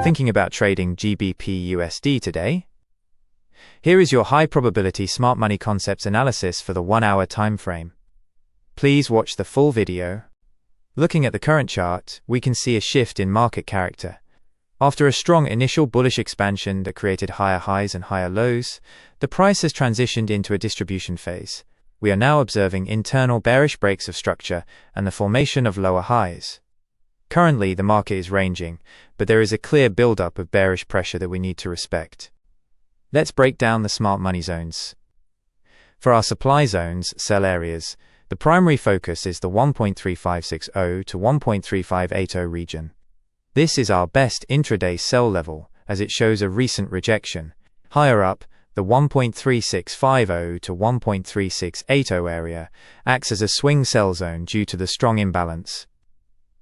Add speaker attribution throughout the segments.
Speaker 1: Thinking about trading GBPUSD today? Here is your high probability smart money concepts analysis for the 1 hour time frame. Please watch the full video. Looking at the current chart, we can see a shift in market character. After a strong initial bullish expansion that created higher highs and higher lows, the price has transitioned into a distribution phase. We are now observing internal bearish breaks of structure and the formation of lower highs. Currently, the market is ranging, but there is a clear buildup of bearish pressure that we need to respect. Let's break down the smart money zones. For our supply zones, sell areas, the primary focus is the 1.3560 to 1.3580 region. This is our best intraday sell level, as it shows a recent rejection. Higher up, the 1.3650 to 1.3680 area acts as a swing sell zone due to the strong imbalance.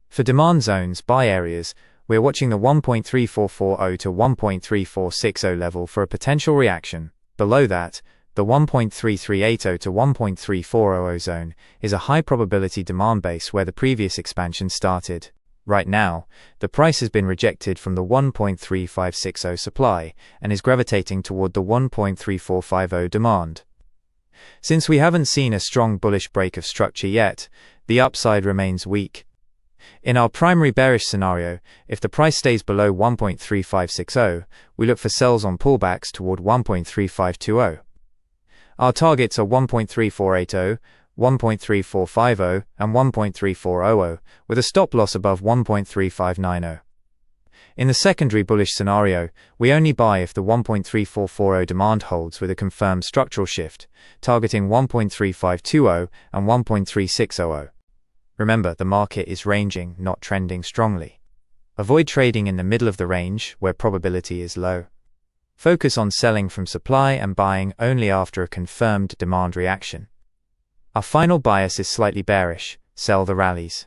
Speaker 1: For demand zones, buy areas, we're watching the 1.3440 to 1.3460 level for a potential reaction. Below that, the 1.3380 to 1.3400 zone is a high probability demand base where the previous expansion started. Right now, the price has been rejected from the 1.3560 supply and is gravitating toward the 1.3450 demand. Since we haven't seen a strong bullish break of structure yet, the upside remains weak. In our primary bearish scenario, if the price stays below 1.3560, we look for sells on pullbacks toward 1.3520. Our targets are 1.3480, 1.3450, and 1.3400, with a stop loss above 1.3590. In the secondary bullish scenario, we only buy if the 1.3440 demand holds with a confirmed structural shift, targeting 1.3520 and 1.3600. Remember, the market is ranging, not trending strongly. Avoid trading in the middle of the range, where probability is low. Focus on selling from supply and buying only after a confirmed demand reaction. Our final bias is slightly bearish, sell the rallies.